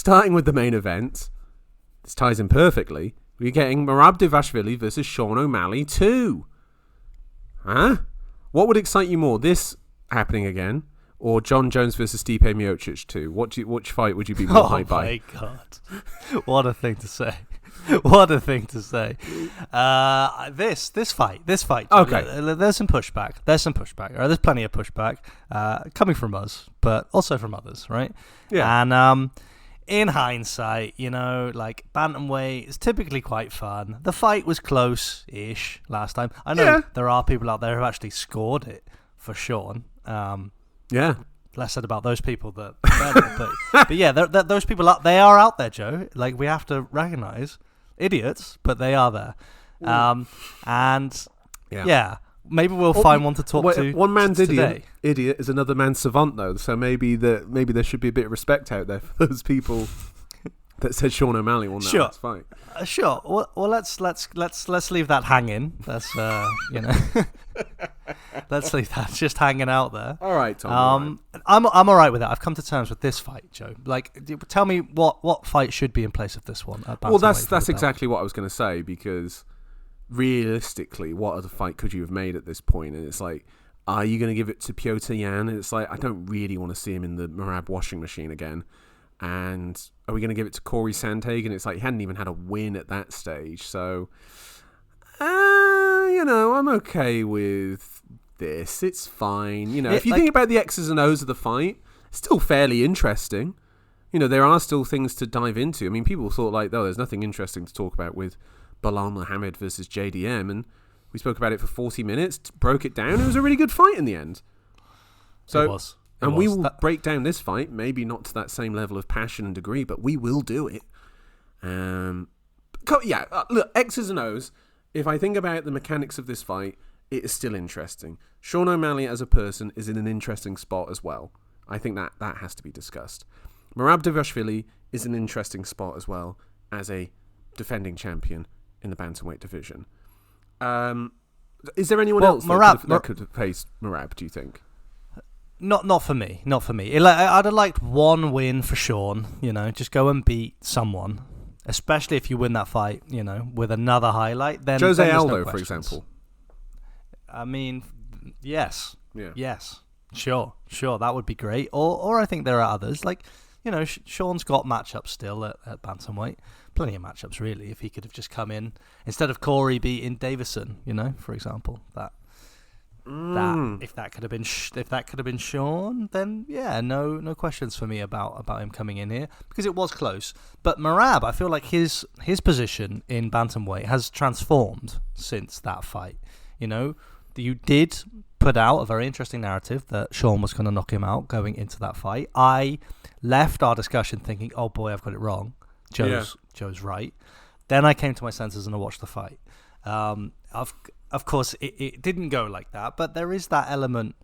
starting with the main event, this ties in perfectly. We're getting Merab Dvalishvili versus Sean O'Malley 2. Huh? What would excite you more, this happening again, or John Jones versus Stipe Miocic 2? Which fight would you be more hyped by? Oh my god! What a thing to say! What a thing to say! This fight. Okay. There's some pushback. Right? There's plenty of pushback coming from us, but also from others, right? Yeah. And in hindsight, like bantamweight is typically quite fun. The fight was close-ish last time. I know there are people out there who actually scored it for Sean. Yeah. Less said about those people but yeah, those people they are out there, Joe. Like, we have to recognize idiots, but they are there. And maybe we'll find one to talk to. One man's today. idiot is another man's savant, though. So maybe there should be a bit of respect out there for those people that said Sean O'Malley won that last fight. Sure. Well, let's leave that hanging. That's let's leave that just hanging out there. All right, Tom. I'm all right with that. I've come to terms with this fight, Joe. Like, tell me what fight should be in place of this one. Well, that's exactly what I was going to say, because realistically, what other fight could you have made at this point? And it's like, are you going to give it to Piotr Jan? And it's like, I don't really want to see him in the Merab washing machine again. And are we going to give it to Corey Sandhagen? It's like, he hadn't even had a win at that stage. So, I'm okay with this. It's fine. If you think about the X's and O's of the fight, it's still fairly interesting. There are still things to dive into. I mean, people thought there's nothing interesting to talk about with Bilal Muhammad versus JDM, and we spoke about it for 40 minutes, broke it down. It was a really good fight in the end. So, it was. We will break down this fight, maybe not to that same level of passion and degree, but we will do it. Look, X's and O's. If I think about the mechanics of this fight, it is still interesting. Sean O'Malley as a person is in an interesting spot as well. I think that has to be discussed. Merab Dvalishvili is an interesting spot as well as a defending champion in the bantamweight division. Is there anyone else that could have faced Merab, do you think? Not for me. I'd have liked one win for Sean. Just go and beat someone, especially if you win that fight. With another highlight. Then Jose then Aldo, no for example. I mean, yes, yeah, yes, sure, that would be great. Or I think there are others. Like, Sean's got matchups still at bantamweight. Plenty of matchups, really. If he could have just come in instead of Corey beating Davison, for example, that if that could have been Sean, then no questions for me about him coming in here, because it was close. But Merab, I feel like his position in bantamweight has transformed since that fight. You did put out a very interesting narrative that Sean was going to knock him out going into that fight. I left our discussion thinking, oh boy, I've got it wrong. Joe's right. Then I came to my senses and I watched the fight. Of course, it didn't go like that, but there is that element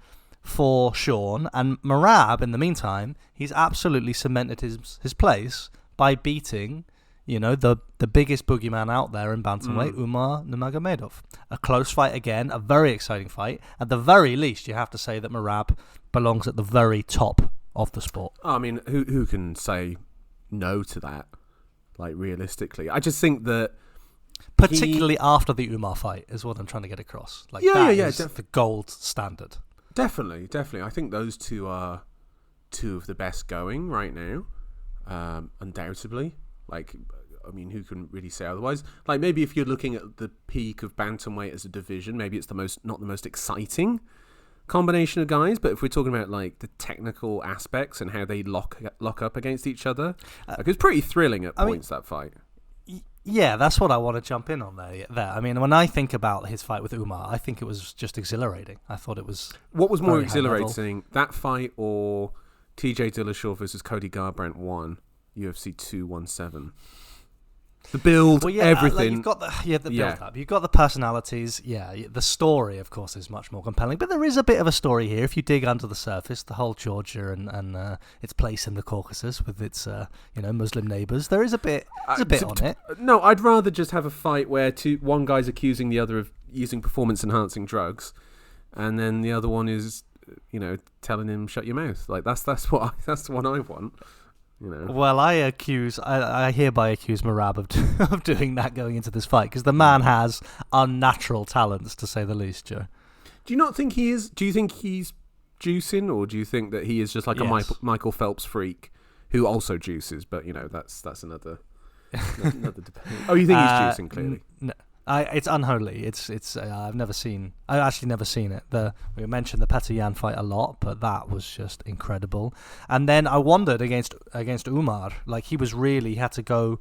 for Sean. And Merab, in the meantime, he's absolutely cemented his place by beating, the biggest boogeyman out there in bantamweight, Umar Nurmagomedov. A close fight again, a very exciting fight. At the very least, you have to say that Merab belongs at the very top of the sport. I mean, who can say no to that? Like, realistically, I just think that. Particularly after the Umar fight is what I'm trying to get across. Like, that is the gold standard. Definitely. I think those two are two of the best going right now, undoubtedly. Like, I mean, who can really say otherwise? Like, maybe if you're looking at the peak of bantamweight as a division, maybe it's not the most exciting combination of guys. But if we're talking about like the technical aspects and how they lock up against each other, it was pretty thrilling at points, that fight. Yeah, that's what I want to jump in on there. I mean, when I think about his fight with Umar, I think it was just exhilarating. I thought it was. What was more exhilarating, that fight or TJ Dillashaw versus Cody Garbrandt 1, UFC 217? The build, everything. You've got the build up. You've got the personalities. Yeah, the story, of course, is much more compelling. But there is a bit of a story here if you dig under the surface. The whole Georgia and its place in the Caucasus with its Muslim neighbours. There is a bit on it. No, I'd rather just have a fight where one guy's accusing the other of using performance enhancing drugs, and then the other one is telling him shut your mouth. Like that's the one I want. You know. Well, I hereby accuse Merab of doing that going into this fight, because the man has unnatural talents, to say the least, Joe. Do you not think he is? Do you think he's juicing, or do you think that he is just like a Michael Phelps freak who also juices? But that's another debate. Oh, you think he's juicing? Clearly, it's unholy. I've actually never seen it. We mentioned the Petr Yan fight a lot, but that was just incredible. And then I wondered against Umar, like he had to go,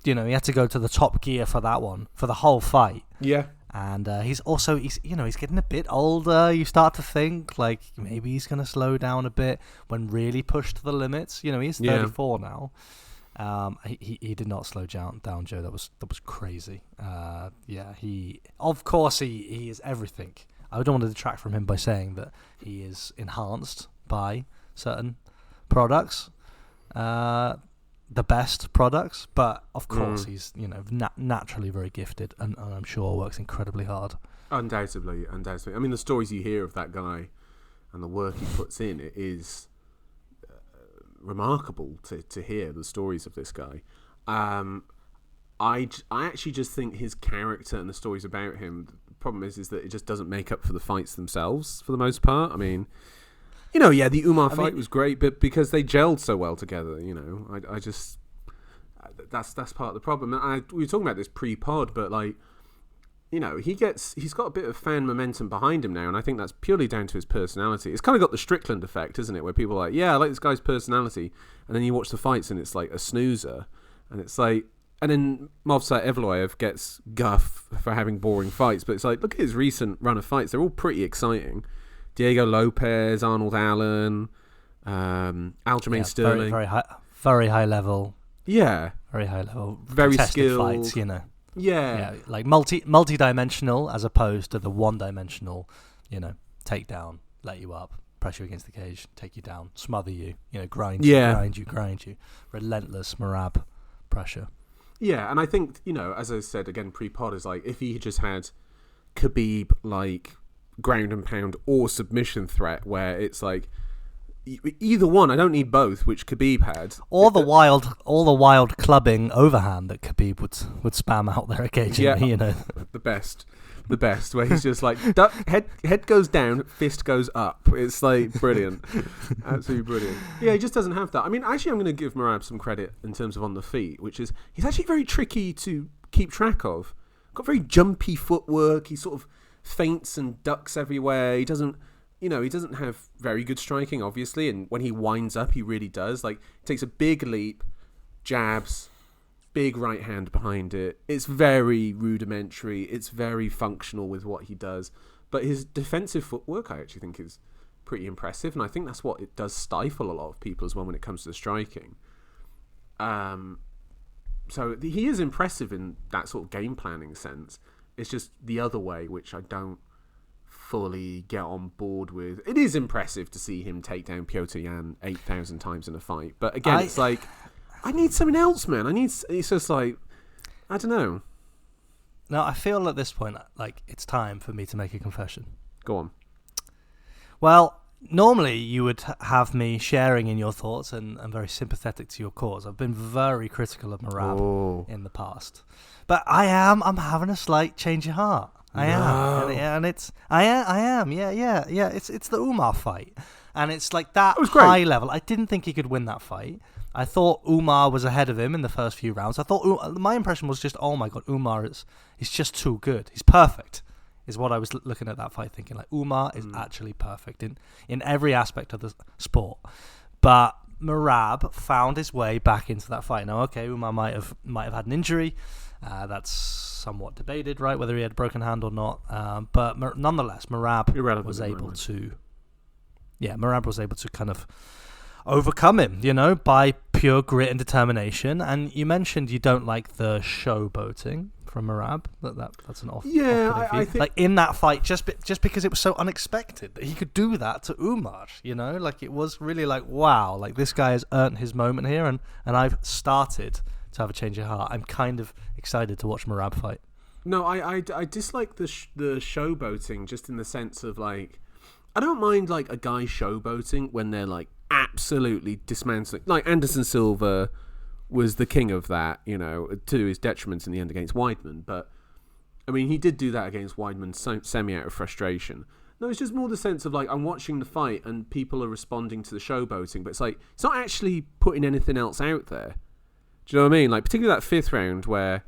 he had to go to the top gear for that one, for the whole fight. Yeah. And he's getting a bit older. You start to think like maybe he's going to slow down a bit when really pushed to the limits. He's 34 now. He did not slow down, Joe. That was crazy. He is everything. I don't want to detract from him by saying that he is enhanced by certain products, the best products. But of course, he's naturally very gifted, and I'm sure works incredibly hard. Undoubtedly. I mean, the stories you hear of that guy and the work he puts in, it is remarkable to hear the stories of this guy. I actually just think his character and the stories about him, the problem is that it just doesn't make up for the fights themselves for the most part. I mean, the Umar fight was great, but because they gelled so well together, I just that's part of the problem. And we were talking about this pre-pod, but like, he's got a bit of fan momentum behind him now, and I think that's purely down to his personality. It's kind of got the Strickland effect, isn't it? Where people are like, yeah, I like this guy's personality, and then you watch the fights and it's like a snoozer, and it's like, and then Movsar Evloev gets guff for having boring fights, but it's like, look at his recent run of fights; they're all pretty exciting. Diego Lopez, Arnold Allen, Aljamain Sterling, very high level. Yeah, very high level, very skilled fights. Yeah, like multi-dimensional as opposed to the one-dimensional, take down, let you up, press you against the cage, take you down, smother you, grind you, relentless Merab pressure. Yeah, and I think, as I said again pre-pod, is like if he just had Khabib like ground and pound or submission threat, where it's like either one, I don't need both, which Khabib had, or the wild clubbing overhand that Khabib would spam out there occasionally. the best where he's just like duck, head goes down, fist goes up. It's like brilliant. Absolutely brilliant. Yeah, he just doesn't have that. I mean, actually, I'm going to give Merab some credit in terms of on the feet, which is he's actually very tricky to keep track of. Got very jumpy footwork. He sort of feints and ducks everywhere. He doesn't have very good striking, obviously, and when he winds up, he really does. Like, takes a big leap, jabs, big right hand behind it. It's very rudimentary. It's very functional with what he does. But his defensive footwork, I actually think, is pretty impressive, and I think that's what it does stifle a lot of people as well when it comes to the striking. So he is impressive in that sort of game planning sense. It's just the other way, which I don't fully get on board with. It is impressive to see him take down Petr Yan 8,000 times in a fight, but again, it's like I need something else, man. It's just like, I don't know. No, I feel at this point like it's time for me to make a confession. Go on. Well, normally you would have me sharing in your thoughts and very sympathetic to your cause. I've been very critical of Merab in the past, but I'm having a slight change of heart. I am, and I am. Yeah. It's the Umar fight, and it's like that high level. I didn't think he could win that fight. I thought Umar was ahead of him in the first few rounds. I thought my impression was just, oh my god, Umar he's just too good. He's perfect, is what I was looking at that fight thinking. Like Umar is actually perfect in every aspect of the sport, but Merab found his way back into that fight. Now, okay, Umar might have had an injury. That's somewhat debated, right? Whether he had a broken hand or not. But nonetheless, Merab was able to kind of overcome him, by pure grit and determination. And you mentioned you don't like the showboating from Merab. That's an off. Yeah, I think, like in that fight, just because it was so unexpected that he could do that to Umar. Like it was really like, wow, like this guy has earned his moment here, and I've started to have a change of heart. I'm kind of excited to watch Merab fight. No, I dislike the showboating, just in the sense of like, I don't mind like a guy showboating when they're like absolutely dismantling. Like Anderson Silva was the king of that, to his detriment in the end against Weidman. But I mean, he did do that against Weidman semi out of frustration. No, it's just more the sense of like I'm watching the fight and people are responding to the showboating, but it's like it's not actually putting anything else out there. Do you know what I mean? Like particularly that fifth round where,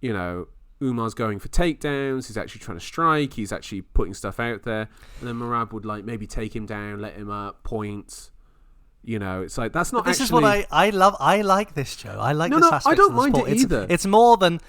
Umar's going for takedowns, he's actually trying to strike, he's actually putting stuff out there, and then Merab would like maybe take him down, let him up, points. It's like that's not. This actually... is what I love. I like this, Joe. I like this aspect I don't of the mind sport. it either. It's more than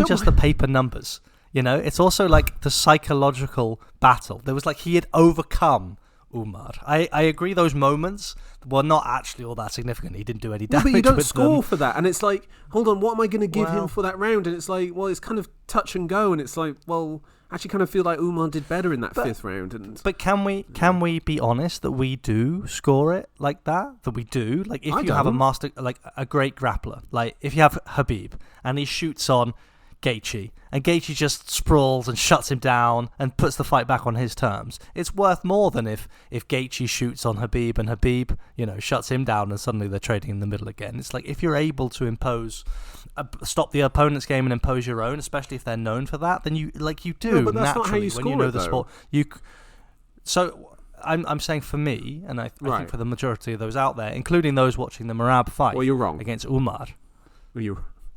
just the paper numbers. It's also like the psychological battle. There was like he had overcome Umar. I agree those moments were not actually all that significant. He didn't do any damage. But you don't with score them. for that. And it's like, hold on, what am I going to give him for that round? And it's like, well, it's kind of touch and go. And it's like, well, I actually kind of feel like Umar did better in that fifth round. But can we be honest that we do score it like that? That we do? Like if you have a master, like a great grappler, like if you have Khabib and he shoots on Gaethje, and Gaethje just sprawls and shuts him down and puts the fight back on his terms. It's worth more than if Gaethje shoots on Khabib and Khabib, shuts him down and suddenly they're trading in the middle again. It's like if you're able to stop the opponent's game and impose your own, especially if they're known for that, then you do but that's naturally not how you when score you know it, the sport. So I'm saying for me, and I think for the majority of those out there, including those watching the Merab fight, well, you're wrong. Against Umar.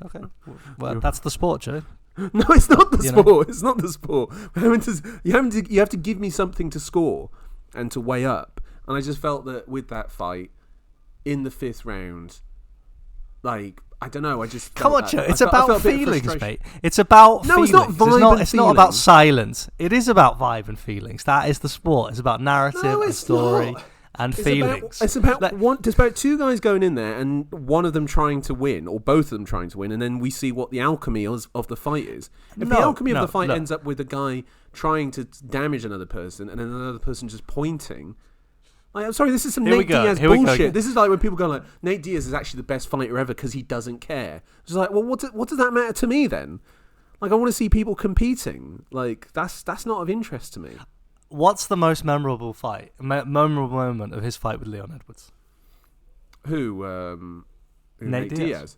Okay. Well, that's the sport, Joe. No, it's not the sport. It's not the sport. You have to give me something to score and to weigh up. And I just felt that with that fight in the fifth round, like I don't know. I just come on, Joe. It's about feelings, mate. It's about feelings. It's not vibe. It's not about silence. It is about vibe and feelings. That is the sport. It's about narrative and story. Not. And feelings. It's about two guys going in there and one of them trying to win, or both of them trying to win, and then we see what the alchemy of the fight is. If the alchemy of the fight ends up with a guy trying to damage another person and then another person just pointing, like, I'm sorry, this is some Nate Diaz bullshit. This is like when people go like, Nate Diaz is actually the best fighter ever because he doesn't care. It's like, well, what does that matter to me then? Like, I want to see people competing. Like, that's not of interest to me. What's the most memorable memorable moment of his fight with Leon Edwards? Who Nate Diaz.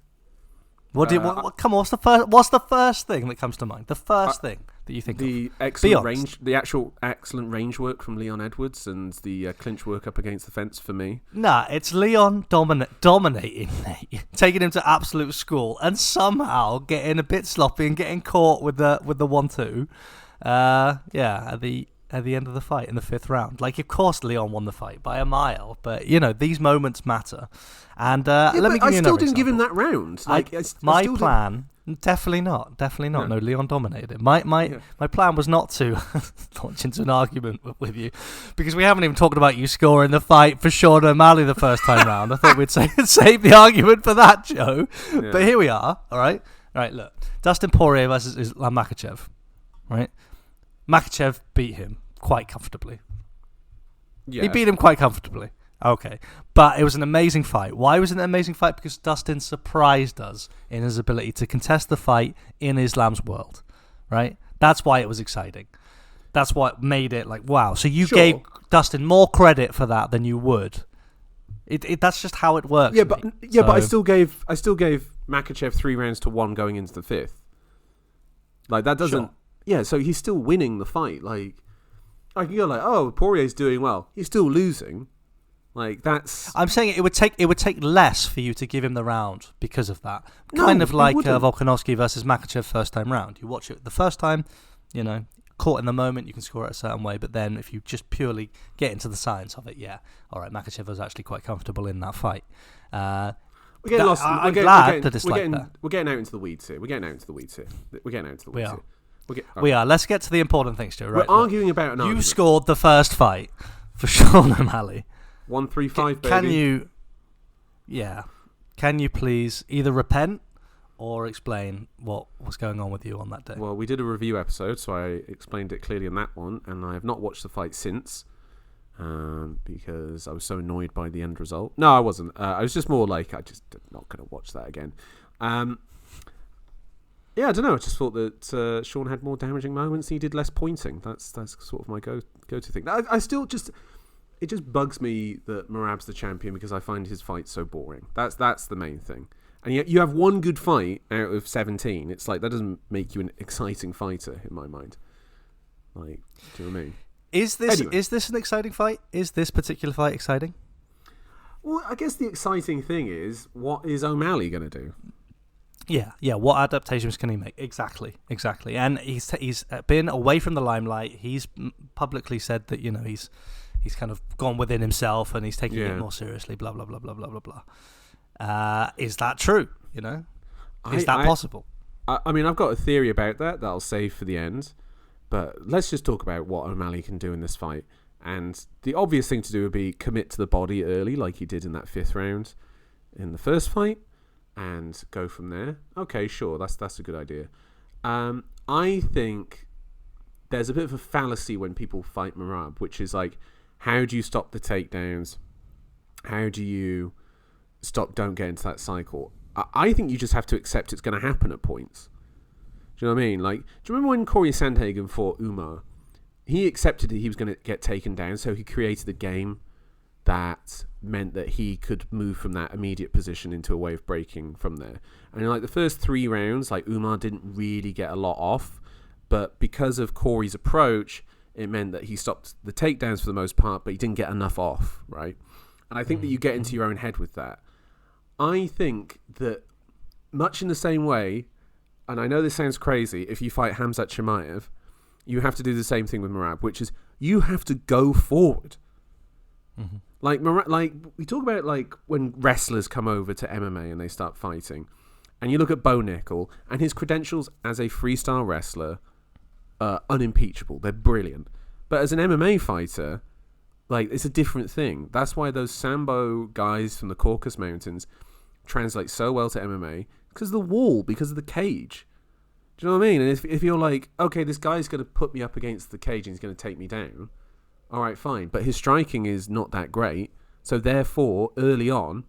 Come on, what's the first thing that comes to mind? The first thing that you think the of? excellent range, the actual excellent range work from Leon Edwards and the clinch work up against the fence for me. Nah, it's Leon dominating Nate, taking him to absolute school, and somehow getting a bit sloppy and getting caught with the 1-2. At the end of the fight in the fifth round. Like, of course, Leon won the fight by a mile, but these moments matter. And let me give you another example. I still didn't give him that round. My plan, definitely not. No, Leon dominated it. My plan was not to launch into an argument with you, because we haven't even talked about you scoring the fight for Sean O'Malley the first time round. I thought we'd save the argument for that, Joe. Yeah. But here we are. All right, look, Dustin Poirier versus Islam Makhachev, right? Makhachev beat him quite comfortably. Yeah. He beat him quite comfortably. Okay. But it was an amazing fight. Why was it an amazing fight? Because Dustin surprised us in his ability to contest the fight in Islam's world. Right? That's why it was exciting. That's what made it like, wow. So you gave Dustin more credit for that than you would. That's just how it works. Yeah, but I still gave Makhachev 3 rounds to 1 going into the fifth. Like, that doesn't... Sure. Yeah, so he's still winning the fight. Like, I can go like, oh, Poirier's doing well. He's still losing. Like, that's... I'm saying it would take less for you to give him the round because of that. Kind of like Volkanovski versus Makhachev first time round. You watch it the first time, caught in the moment, you can score it a certain way. But then if you just purely get into the science of it, all right, Makhachev was actually quite comfortable in that fight. We're getting lost. I'm glad that it's like that. We're getting out into the weeds here. We are. Let's get to the important things, Joe. Right? We're arguing about an argument. You scored the first fight for Sean O'Malley. 135, baby. Can you please either repent or explain what was going on with you on that day? Well, we did a review episode, so I explained it clearly in that one, and I have not watched the fight since because I was so annoyed by the end result. No, I wasn't. I was just more like, I just not going to watch that again. Yeah, I don't know. I just thought that Sean had more damaging moments. He did less pointing. That's sort of my go-to thing. I still just... it just bugs me that Merab's the champion because I find his fight so boring. That's the main thing. And yet you have one good fight out of 17. It's like that doesn't make you an exciting fighter in my mind. Like, do you know what I mean? Is this an exciting fight? Is this particular fight exciting? Well, I guess the exciting thing is, what is O'Malley going to do? Yeah. What adaptations can he make? Exactly. And he's been away from the limelight. He's publicly said that he's kind of gone within himself and he's taking it more seriously. Blah blah blah blah blah blah blah. Is that true? Is that possible? I mean, I've got a theory about that I'll save for the end. But let's just talk about what O'Malley can do in this fight. And the obvious thing to do would be commit to the body early, like he did in that 5th round in the first fight, and go from there. Okay, sure, that's a good idea. I think there's a bit of a fallacy when people fight Merab, which is like, how do you stop the takedowns? How do you don't get into that cycle? I think you just have to accept it's going to happen at points. Do you know what I mean? Like, do you remember when Corey Sandhagen fought Umar? He accepted that he was going to get taken down, so he created a game that meant that he could move from that immediate position into a way of breaking from there. And in like the first 3 rounds, like Umar didn't really get a lot off, but because of Corey's approach, it meant that he stopped the takedowns for the most part, but he didn't get enough off, right? And I think that you get into your own head with that. I think that much in the same way, and I know this sounds crazy, if you fight Khamzat Chimaev, you have to do the same thing with Merab, which is you have to go forward. Mm-hmm. Like we talk about like when wrestlers come over to MMA and they start fighting, and you look at Bo Nickel and his credentials as a freestyle wrestler are unimpeachable. They're brilliant. But as an MMA fighter, like, it's a different thing. That's why those Sambo guys from the Caucasus Mountains translate so well to MMA, because of the wall, because of the cage. Do you know what I mean? And if you're like, okay, this guy's going to put me up against the cage and he's going to take me down, all right, fine. But his striking is not that great. So therefore, early on,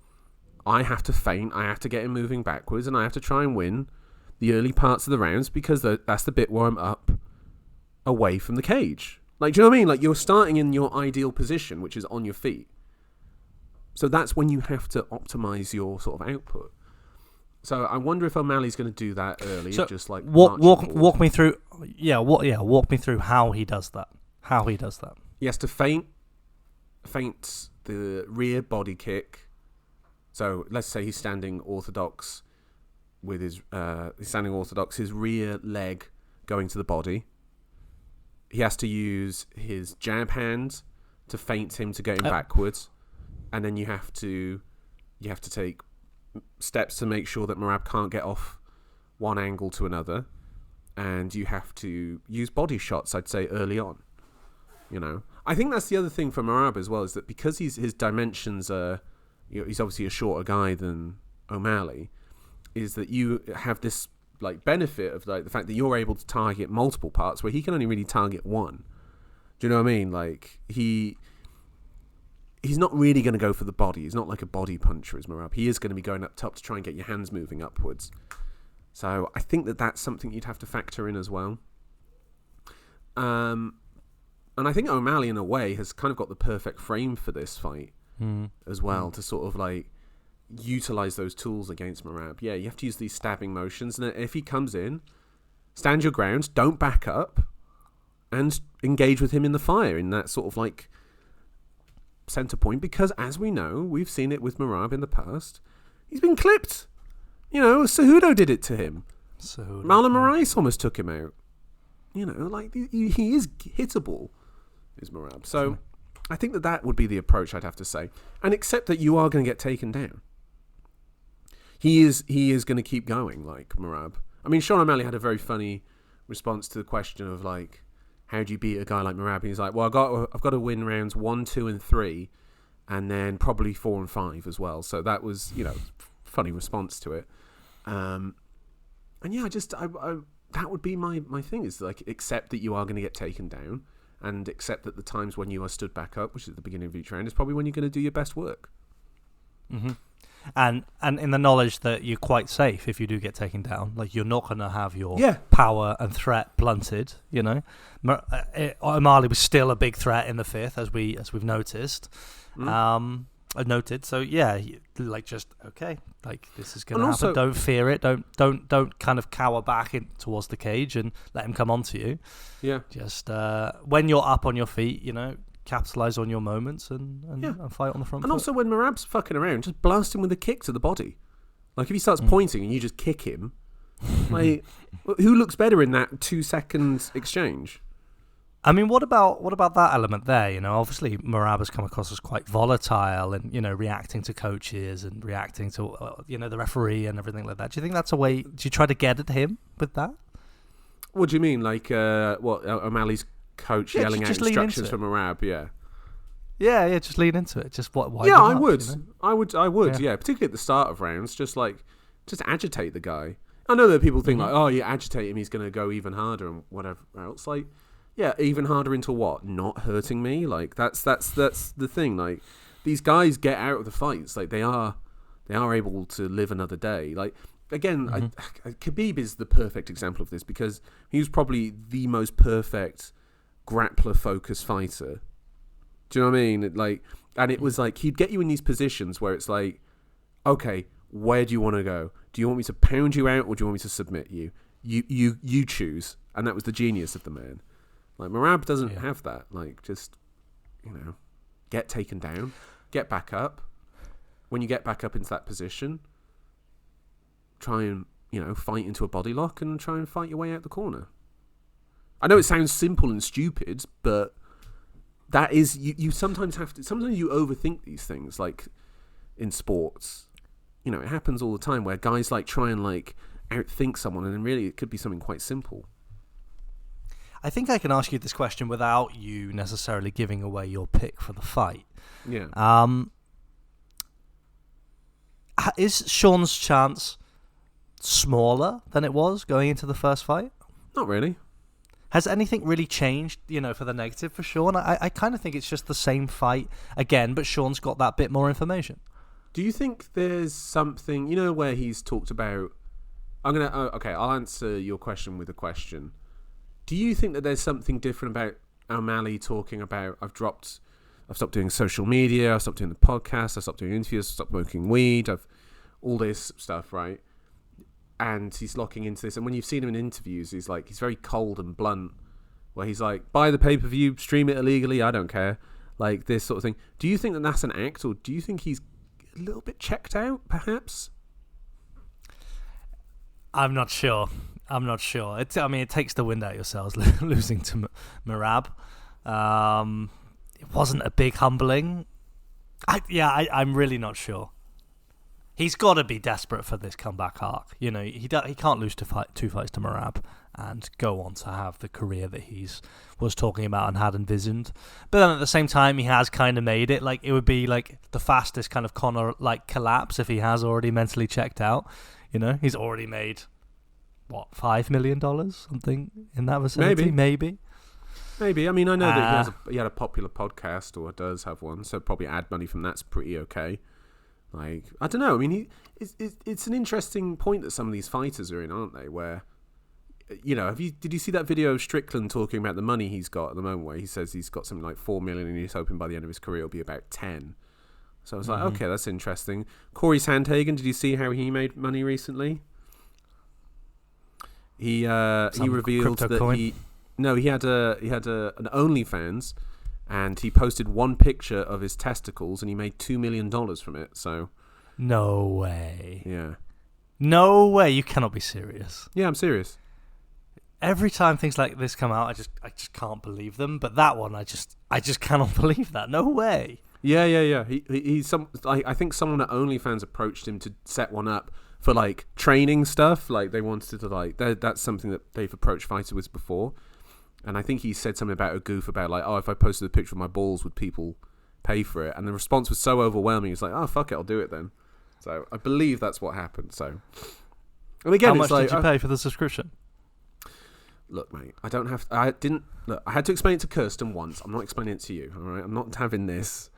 I have to feint, I have to get him moving backwards, and I have to try and win the early parts of the rounds, because that's the bit where I'm up away from the cage. Like, do you know what I mean? Like, you're starting in your ideal position, which is on your feet. So that's when you have to optimize your sort of output. So I wonder if O'Malley's going to do that early. So just like walk me through. Walk me through how he does that. He has to feint the rear body kick. So let's say he's standing orthodox with his his rear leg going to the body. He has to use his jab hand to feint him to get him backwards, and then you have to take steps to make sure that Merab can't get off one angle to another, and you have to use body shots, I'd say, early on. I think that's the other thing for Merab as well, is that because his dimensions are, he's obviously a shorter guy than O'Malley, is that you have this like benefit of like the fact that you're able to target multiple parts where he can only really target one. Do you know what I mean? Like he's not really going to go for the body. He's not like a body puncher as Merab. He is going to be going up top to try and get your hands moving upwards. So I think that that's something you'd have to factor in as well. And I think O'Malley in a way has kind of got the perfect frame for this fight as well, to sort of like utilize those tools against Merab. Yeah, you have to use these stabbing motions, and if he comes in, stand your ground, don't back up, and engage with him in the fire in that sort of like center point, because as we know, we've seen it with Merab in the past, he's been clipped. Cejudo did it to him. Marlon Moraes almost took him out. Like he is hittable, is Merab. So I think that would be the approach, I'd have to say, and accept that you are going to get taken down. He is going to keep going, like Merab. I mean, Sean O'Malley had a very funny response to the question of like, how do you beat a guy like Merab? And he's like, well, I've got to win rounds 1, 2, and 3, and then probably 4 and 5 as well. So that was, funny response to it. And yeah, I that would be my thing, is like, accept that you are going to get taken down, and accept that the times when you are stood back up, which is at the beginning of each round, is probably when you're going to do your best work. Mm-hmm. and in the knowledge that you're quite safe if you do get taken down. Like, you're not going to have your Yeah. power and threat blunted. You know, O'Malley was still a big threat in the fifth, as we've noticed. Noted. So yeah, like, just okay. Like, this is going to happen. Don't fear it. Don't kind of cower back towards the cage and let him come onto you. Yeah. Just when you're up on your feet, you know, capitalize on your moments and fight on the front. And foot. also, when Merab's fucking around, just blast him with a kick to the body. Like, if he starts pointing and you just kick him, like, who looks better in that 2-second exchange? I mean, what about that element there? You know, obviously Merab has come across as quite volatile and, you know, reacting to coaches and reacting to, you know, the referee and everything like that. Do you think that's a way? Do you try to get at him with that? What do you mean? Like, O'Malley's coach yelling out instructions from Merab? Yeah. Yeah, just lean into it. Just why? Yeah, I would. You know? I would. Yeah, particularly at the start of rounds, just agitate the guy. I know that people think like, oh, you agitate him, he's going to go even harder and whatever else. Like, yeah, even harder into what? Not hurting me. Like, that's the thing. Like, these guys get out of the fights. Like, they are able to live another day. Like, again, Khabib is the perfect example of this because he was probably the most perfect grappler-focused fighter. Do you know what I mean? Like, and it was like, he'd get you in these positions where it's like, okay, where do you want to go? Do you want me to pound you out or do you want me to submit you? You choose. And that was the genius of the man. Like, Merab doesn't have that. Like, just, you know, get taken down, get back up. When you get back up into that position, try and, you know, fight into a body lock and try and fight your way out the corner. I know it sounds simple and stupid, but that is, you sometimes have to, sometimes you overthink these things, like in sports. You know, it happens all the time where guys like try and like outthink someone, and then really it could be something quite simple. I think I can ask you this question without you necessarily giving away your pick for the fight. Yeah. Is Sean's chance smaller than it was going into the first fight? Not really. Has anything really changed, you know, for the negative for Sean? I kind of think it's just the same fight again, but Sean's got that bit more information. Do you think there's something, you know, where he's talked about... I'll answer your question with a question. Do you think that there's something different about O'Malley talking about, I've stopped doing social media, I've stopped doing the podcast, I've stopped doing interviews, I've stopped smoking weed, all this stuff, right? And he's locking into this. And when you've seen him in interviews, he's very cold and blunt, where he's like, buy the pay-per-view, stream it illegally, I don't care. Like, this sort of thing. Do you think that that's an act, or do you think he's a little bit checked out, perhaps? I'm not sure. It takes the wind out of yourselves losing to Merab. It wasn't a big humbling. I'm really not sure. He's got to be desperate for this comeback arc. You know, he can't lose two fights to Merab and go on to have the career that he's was talking about and had envisioned. But then at the same time, he has kind of made it. Like, it would be like the fastest kind of Conor like collapse if he has already mentally checked out. You know, he's already made what, $5 million, something in that vicinity, maybe. I mean, I know that he had a popular podcast, or does have one, so probably ad money from that's pretty okay. Like, I don't know. I mean, it's an interesting point that some of these fighters are in, aren't they? Where, you know, did you see that video of Strickland talking about the money he's got at the moment, where he says he's got something like $4 million and he's hoping by the end of his career it'll be about 10. So I was like, okay, that's interesting. Corey Sandhagen, did you see how he made money recently? He revealed that he had an OnlyFans, and he posted one picture of his testicles, and he made $2 million from it. So, no way. Yeah. No way. You cannot be serious. Yeah, I'm serious. Every time things like this come out, I just can't believe them. But that one, I just cannot believe that. No way. Yeah. I think someone at OnlyFans approached him to set one up for like training stuff. Like, they wanted to like that's something that they've approached fighters with before. And I think he said something about a goof about like, oh, if I posted a picture of my balls, would people pay for it? And the response was so overwhelming. He's like, oh, fuck it, I'll do it then. So I believe that's what happened. So, and again, how much did you pay for the subscription? Look, mate, I had to explain it to Kirsten once. I'm not explaining it to you. All right, I'm not having this.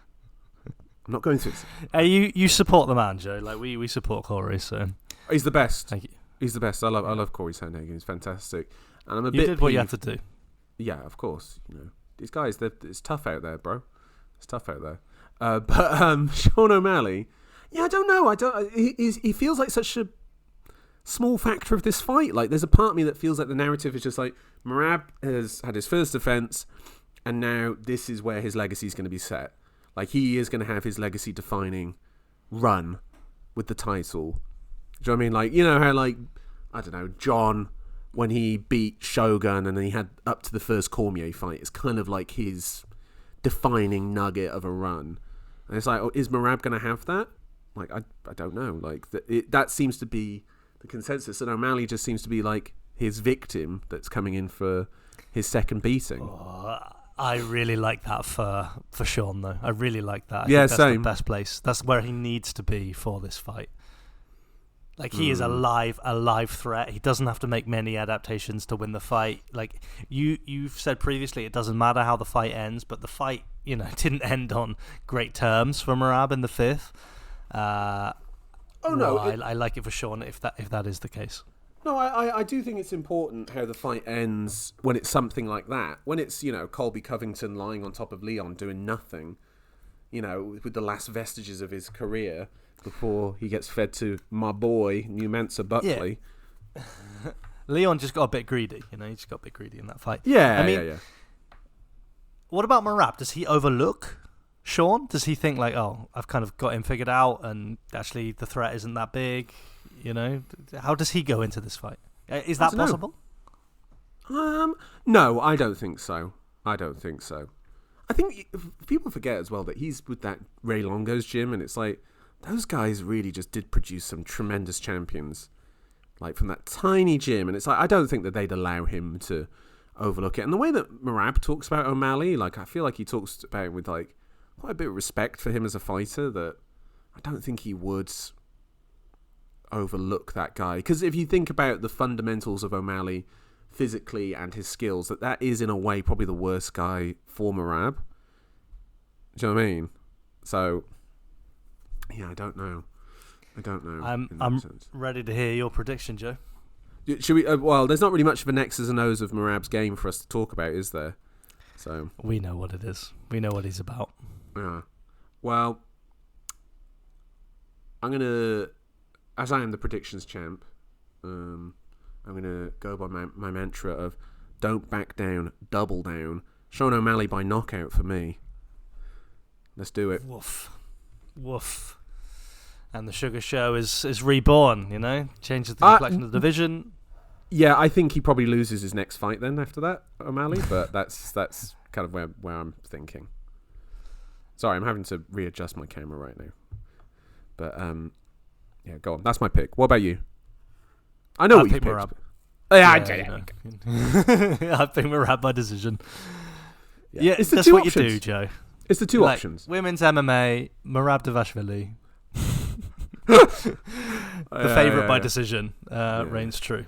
I'm not going to. Hey, you support the man, Joe. Like we support Corey, so He's the best. thank you. He's the best. I love Corey Sandhagen. He's fantastic. And I'm a You bit did what you had peeved. to do. Yeah, of course. These guys, it's tough out there, bro. It's tough out there. But Sean O'Malley, yeah, I don't know. He feels like such a small factor of this fight. Like, there's a part of me that feels like the narrative is just like Merab has had his first defense, and now this is where his legacy is going to be set. Like, he is going to have his legacy-defining run with the title. Do you know what I mean? Like, you know how, like, I don't know, John, when he beat Shogun and then he had up to the first Cormier fight, it's kind of like his defining nugget of a run. And it's like, oh, is Merab going to have that? Like, I don't know. Like, that seems to be the consensus. And O'Malley just seems to be, like, his victim that's coming in for his second beating. Oh, I really like that for Sean, though. I really like that. I Yeah, think that's same. the best place. That's where he needs to be for this fight. Like, he is a live threat. He doesn't have to make many adaptations to win the fight. Like, you've said previously, it doesn't matter how the fight ends, but the fight, didn't end on great terms for Merab in the fifth. I like it for Sean if that is the case. No, I do think it's important how the fight ends when it's something like that. When it's, Colby Covington lying on top of Leon doing nothing, with the last vestiges of his career before he gets fed to my boy, New Mensa Buckley. Yeah. Leon just got a bit greedy, he just got a bit greedy in that fight. Yeah, I mean, what about Merab? Does he overlook Sean? Does he think like, oh, I've kind of got him figured out and actually the threat isn't that big? How does he go into this fight? Is that possible? No, I don't think so. I think people forget as well that he's with that Ray Longo's gym, and it's like those guys really just did produce some tremendous champions, like from that tiny gym, and it's like I don't think that they'd allow him to overlook it. And the way that Merab talks about O'Malley, like I feel like he talks about it with like quite a bit of respect for him as a fighter, that I don't think he would overlook that guy. Because if you think about the fundamentals of O'Malley physically and his skills, that is in a way probably the worst guy for Merab. Do you know what I mean? So yeah, I don't know. I'm ready to hear your prediction, Joe. Should we? Well, there's not really much of an X's and O's of Merab's game for us to talk about, is there? So we know what it is. We know what he's about. Yeah. Well, I'm gonna, as I am the predictions champ, I'm gonna go by my mantra of don't back down, double down. Sean O'Malley by knockout for me. Let's do it. Woof. And the Sugar Show is reborn, changes the complexion of the division. Yeah, I think he probably loses his next fight then after that, O'Malley, but that's kind of where I'm thinking. Sorry, I'm having to readjust my camera right now. But yeah, go on. That's my pick. What about you? I know what you picked. Merab. I think Merab by decision. Yeah, it's the that's two what options. you do, Joe. It's the two options. Women's MMA, Merab Dvalishvili. The favourite by decision reigns true.